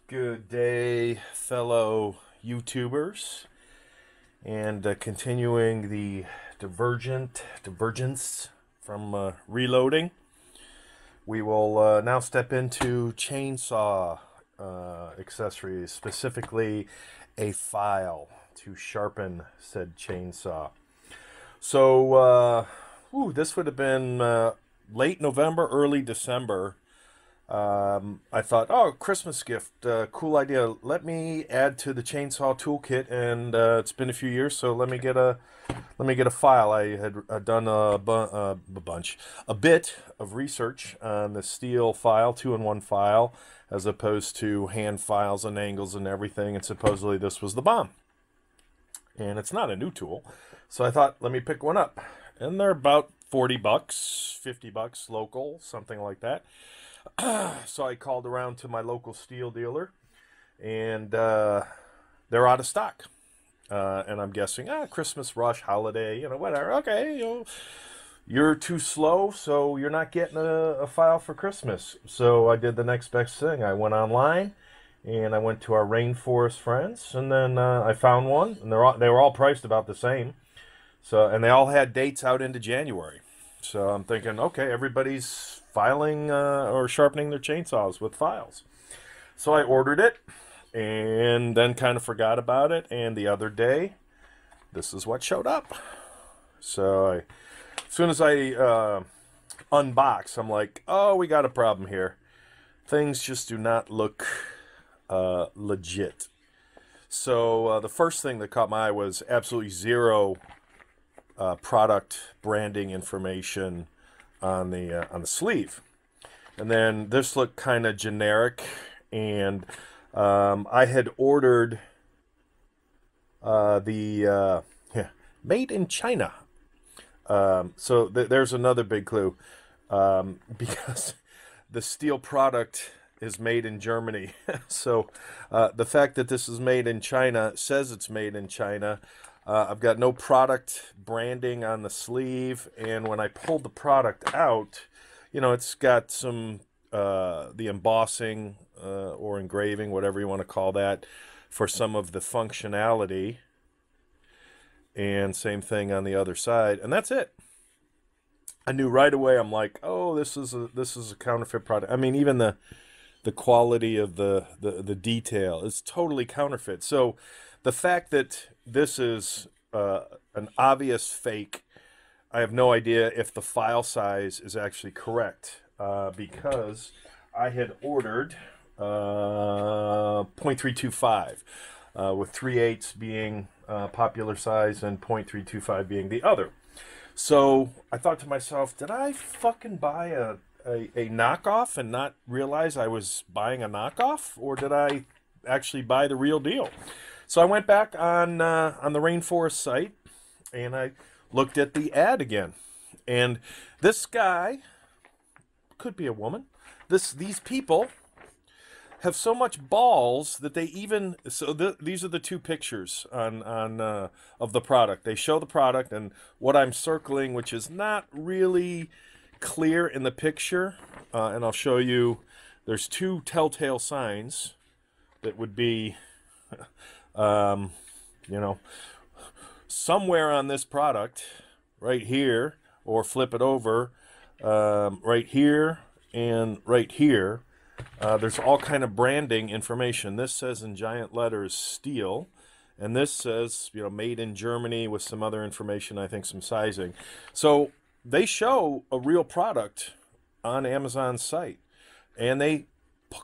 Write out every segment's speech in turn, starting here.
Good day, fellow YouTubers, and continuing the divergence from reloading. We will now step into chainsaw accessories, specifically a file to sharpen said chainsaw. So, this would have been late November, early December. I thought, oh, Christmas gift, cool idea. Let me add to the chainsaw toolkit, and it's been a few years, so let me get a file. I had done a bit of research on the Stihl file, 2-in-1 file, as opposed to hand files and angles and everything. And supposedly this was the bomb, and it's not a new tool, so I thought, let me pick one up, and they're about $40, $50 local, something like that. So I called around to my local Stihl dealer, and they're out of stock. And I'm guessing, Christmas rush, holiday, whatever. Okay, you're too slow, so you're not getting a file for Christmas. So I did the next best thing. I went online, and I went to our rainforest friends, and then I found one, and they were all priced about the same. So, and they all had dates out into January. So I'm thinking, okay, everybody's filing or sharpening their chainsaws with files. So I ordered it and then kind of forgot about it. And the other day, this is what showed up. So as soon as I unbox, I'm like, oh, we got a problem here. Things just do not look legit. So the first thing that caught my eye was absolutely zero product branding information on the sleeve, and then this looked kind of generic. And I had ordered the made in China. So there's another big clue, because the Stihl product is made in Germany. So the fact that this is made in China says it's made in China. I've got no product branding on the sleeve, and when I pulled the product out, it's got some the embossing or engraving, whatever you want to call that, for some of the functionality, and same thing on the other side, and that's it. I knew right away. I'm like, oh, this is a counterfeit product. I mean, even the quality of the detail is totally counterfeit. So the fact that this is an obvious fake, I have no idea if the file size is actually correct, because I had ordered 0.325, with 3/8 being popular size and 0.325 being the other. So I thought to myself, did I fucking buy a knockoff and not realize I was buying a knockoff, or did I actually buy the real deal? So I went back on the Rainforest site, and I looked at the ad again. And this guy, could be a woman, these people have so much balls that they even, these are the two pictures on of the product. They show the product, and what I'm circling, which is not really clear in the picture, and I'll show you, there's two telltale signs that would be somewhere on this product, right here, or flip it over, right here and right here. There's all kind of branding information. This says in giant letters Stihl, and this says, made in Germany, with some other information, I think some sizing. So they show a real product on Amazon's site, and they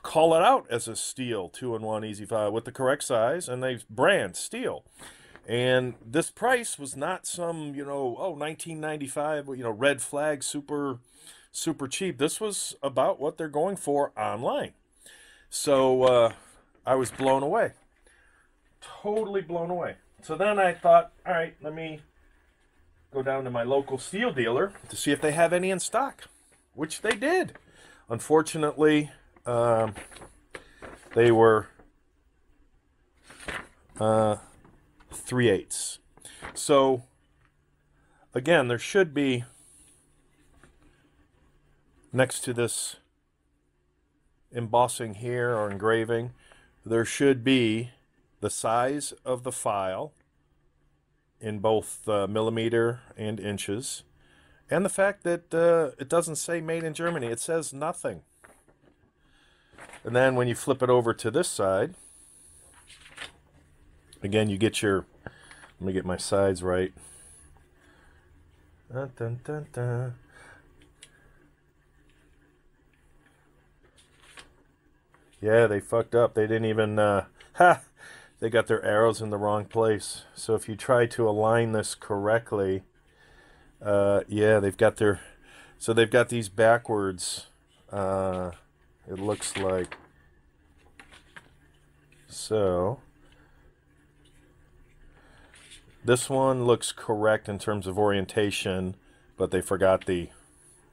call it out as a Stihl 2-in-1 easy file with the correct size, and they brand Stihl. And this price was not some, $19.95, red flag, super cheap. This was about what they're going for online. So I was blown away, totally blown away. So then I thought, all right, let me go down to my local Stihl dealer to see if they have any in stock, which they did. Unfortunately, they were 3/8. So again, there should be, next to this embossing here or engraving, there should be the size of the file in both millimeter and inches, and the fact that it doesn't say made in Germany. It says nothing. And then when you flip it over to this side, again, you get your, let me get my sides right. Dun, dun, dun, dun. Yeah, they fucked up. They didn't even, they got their arrows in the wrong place. So if you try to align this correctly, yeah, they've got their, so they've got these backwards, it looks like. So this one looks correct in terms of orientation, but they forgot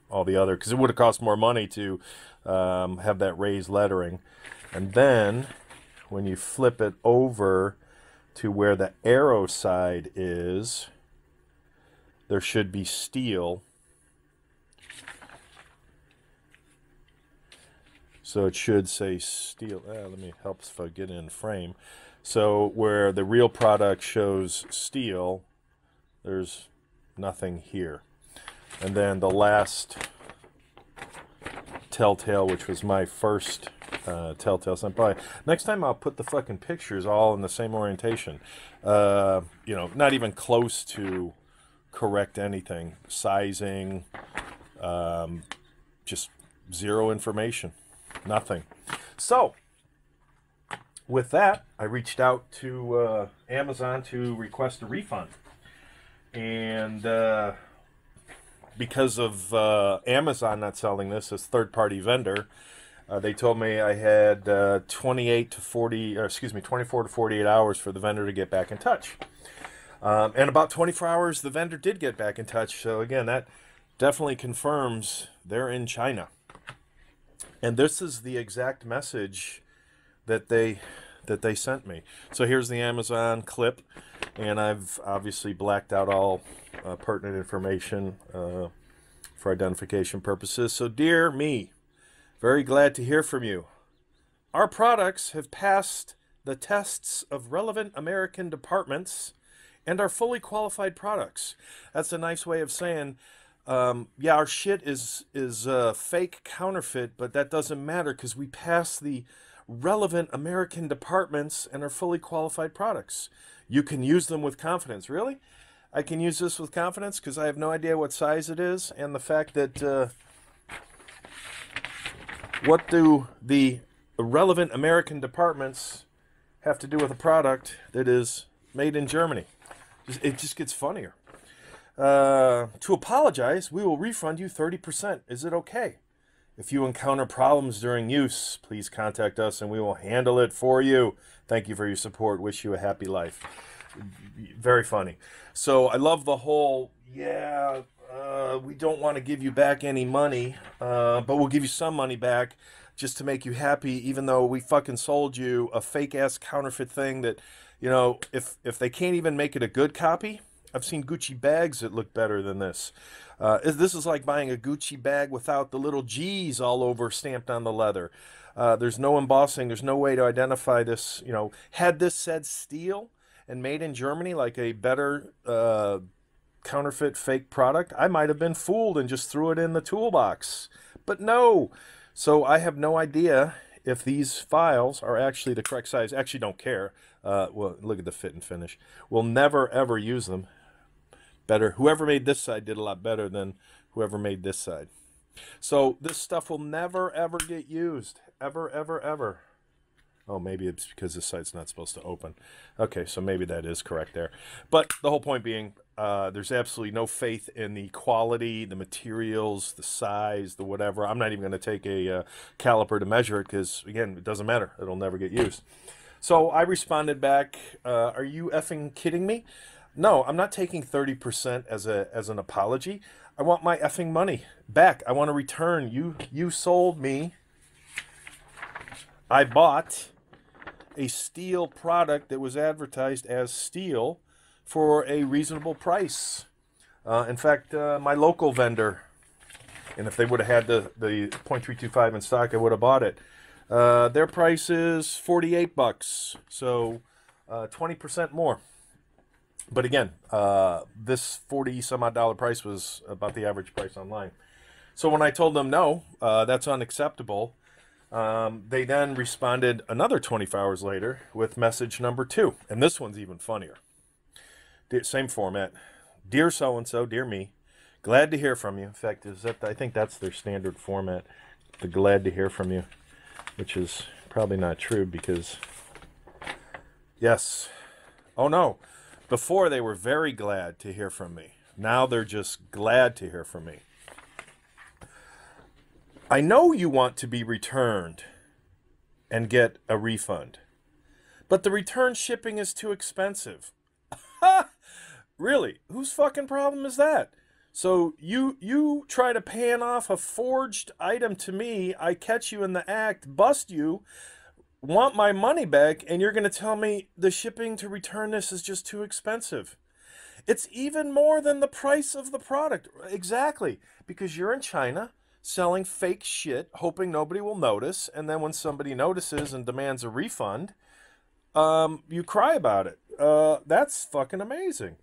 all the other, because it would have cost more money to have that raised lettering. And then when you flip it over to where the arrow side is, there should be Stihl. So it should say Stihl. Let me help if I get in frame. So where the real product shows Stihl, there's nothing here. And then the last Telltale, which was my first Telltale sent by. Next time I'll put the fucking pictures all in the same orientation. You know, not even close to correct anything. Sizing, just zero information. Nothing. So, with that, I reached out to Amazon to request a refund. And because of Amazon not selling this as third-party vendor, they told me I had 24 to 48 hours for the vendor to get back in touch. And about 24 hours, the vendor did get back in touch. So again, that definitely confirms they're in China. And this is the exact message that they sent me. So here's the Amazon clip, and I've obviously blacked out all pertinent information for identification purposes. So dear me, very glad to hear from you. Our products have passed the tests of relevant American departments and are fully qualified products. That's a nice way of saying, yeah, our shit is fake counterfeit, but that doesn't matter because we pass the relevant American departments and are fully qualified products. You can use them with confidence. Really? I can use this with confidence because I have no idea what size it is, and the fact that what do the relevant American departments have to do with a product that is made in Germany? It just gets funnier. To apologize, we will refund you 30%. Is it okay? If you encounter problems during use, please contact us and we will handle it for you. Thank you for your support. Wish you a happy life. Very funny. So I love the whole, yeah, we don't want to give you back any money, but we'll give you some money back just to make you happy, even though we fucking sold you a fake-ass counterfeit thing that, you know, if they can't even make it a good copy. I've seen Gucci bags that look better than this. This is like buying a Gucci bag without the little G's all over stamped on the leather. There's no embossing. There's no way to identify this. You know, had this said Stihl and made in Germany, like a better counterfeit fake product, I might have been fooled and just threw it in the toolbox. But no. So I have no idea if these files are actually the correct size. Actually don't care. Well, look at the fit and finish. We'll never, ever use them. Better. Whoever made this side did a lot better than whoever made this side. So this stuff will never, ever get used. Ever, ever, ever. Oh, maybe it's because this side's not supposed to open. Okay, so maybe that is correct there. But the whole point being, there's absolutely no faith in the quality, the materials, the size, the whatever. I'm not even going to take a caliper to measure it because, again, it doesn't matter. It'll never get used. So I responded back, are you effing kidding me? No, I'm not taking 30% as an apology. I want my effing money back. I want to return. You sold me. I bought a Stihl product that was advertised as Stihl for a reasonable price. In fact, my local vendor, and if they would have had the .325 in stock, I would have bought it. Their price is 48 bucks, so 20% more. But again, this 40 some odd dollar price was about the average price online. So when I told them no, that's unacceptable, they then responded another 24 hours later with message number 2. And this one's even funnier. Same format. Dear so-and-so, dear me, glad to hear from you. In fact, I think that's their standard format, the glad to hear from you, which is probably not true because, yes. Oh, no. Before, they were very glad to hear from me. Now they're just glad to hear from me. I know you want to be returned and get a refund, but the return shipping is too expensive. Really? Whose fucking problem is that? So you try to pan off a forged item to me, I catch you in the act, bust you, want my money back, and you're going to tell me the shipping to return this is just too expensive. It's even more than the price of the product. Exactly. Because you're in China selling fake shit, hoping nobody will notice, and then when somebody notices and demands a refund, you cry about it. That's fucking amazing.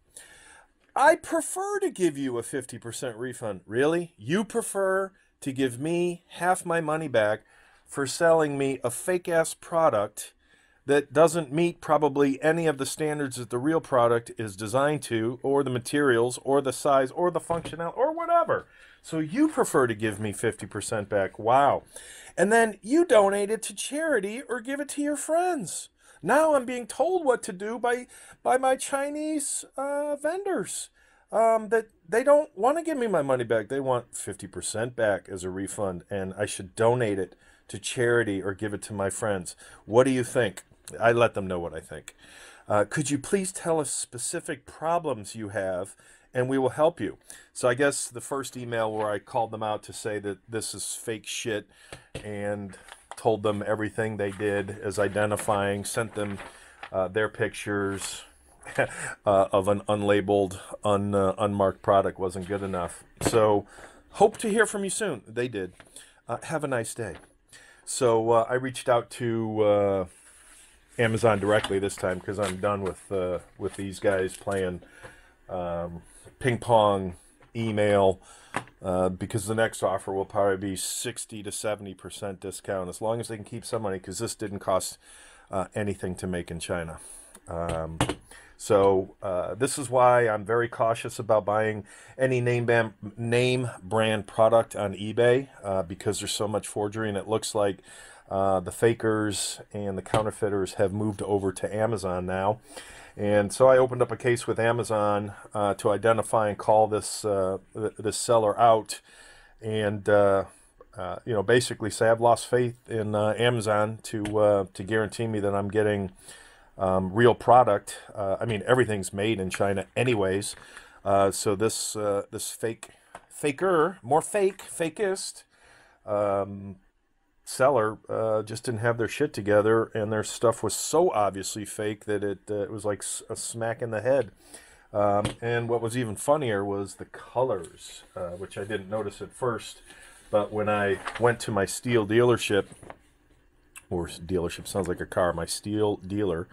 I prefer to give you a 50% refund. Really? You prefer to give me half my money back for selling me a fake-ass product that doesn't meet probably any of the standards that the real product is designed to, or the materials, or the size, or the functionality, or whatever. So you prefer to give me 50% back. Wow. And then you donate it to charity or give it to your friends. Now I'm being told what to do by my Chinese vendors. That they don't want to give me my money back. They want 50% back as a refund, and I should donate it to charity or give it to my friends. What do you think? I let them know what I think. Could you please tell us specific problems you have, and we will help you? So I guess the first email where I called them out to say that this is fake shit and told them everything they did as identifying, sent them their pictures of an unlabeled, unmarked product wasn't good enough. So hope to hear from you soon. They did. Have a nice day. So I reached out to Amazon directly this time because I'm done with these guys playing ping pong email, because the next offer will probably be 60 to 70% discount as long as they can keep some money, because this didn't cost anything to make in China. So this is why I'm very cautious about buying any name brand product on eBay, because there's so much forgery, and it looks like the fakers and the counterfeiters have moved over to Amazon now. And so I opened up a case with Amazon to identify and call this this seller out, and you know, basically say I've lost faith in Amazon to guarantee me that I'm getting real product. I mean, everything's made in China anyways. So this fakest seller just didn't have their shit together, and their stuff was so obviously fake that it was like a smack in the head. And what was even funnier was the colors, which I didn't notice at first, but when I went to my Stihl dealership, or dealership sounds like a car, my Stihl dealer,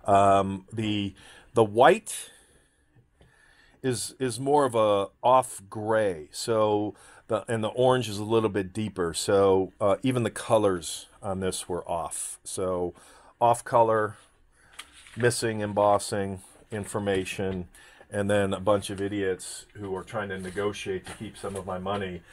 the white is more of a off gray, so and the orange is a little bit deeper, so even the colors on this were off. So off color, missing embossing information, and then a bunch of idiots who are trying to negotiate to keep some of my money.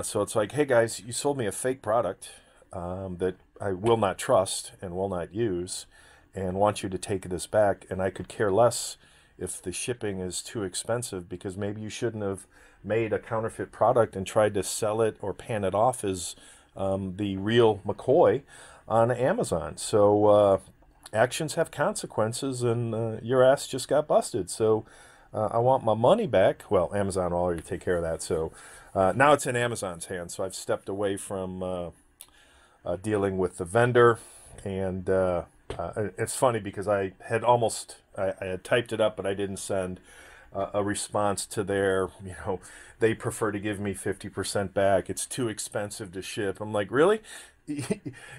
So it's like, hey guys, you sold me a fake product that I will not trust and will not use, and want you to take this back, and I could care less if the shipping is too expensive, because maybe you shouldn't have made a counterfeit product and tried to sell it or pan it off as the real McCoy on Amazon. So actions have consequences, and your ass just got busted. So I want my money back. Well, Amazon will already take care of that. So now it's in Amazon's hands. So I've stepped away from dealing with the vendor, and it's funny because I had typed it up, but I didn't send a response to their, you know, they prefer to give me 50% back. It's too expensive to ship. I'm like, really?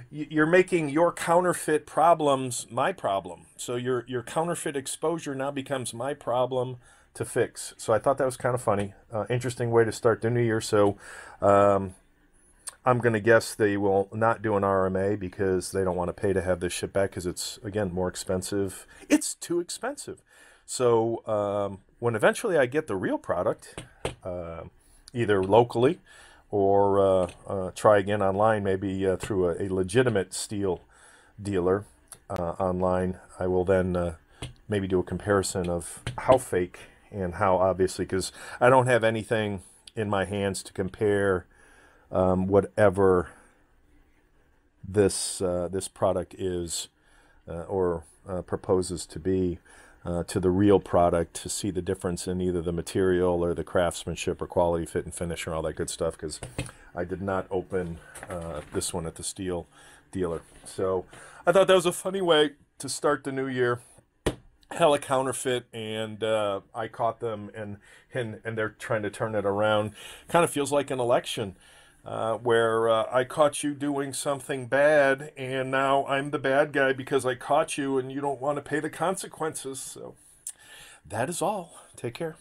you're making your counterfeit problems my problem. So your counterfeit exposure now becomes my problem to fix. So I thought that was kind of funny. Interesting way to start the new year. So I'm going to guess they will not do an RMA because they don't want to pay to have this ship back because it's, again, more expensive. It's too expensive. So when eventually I get the real product, either locally or try again online, maybe through a legitimate Stihl dealer online, I will then maybe do a comparison of how fake and how obviously, because I don't have anything in my hands to compare whatever this product is or proposes to be to the real product, to see the difference in either the material or the craftsmanship or quality, fit and finish and all that good stuff, because I did not open this one at the Stihl dealer. So I thought that was a funny way to start the new year. Hella counterfeit, and I caught them, and they're trying to turn it around. Kind of feels like an election. Where I caught you doing something bad, and now I'm the bad guy because I caught you, and you don't want to pay the consequences. So that is all. Take care.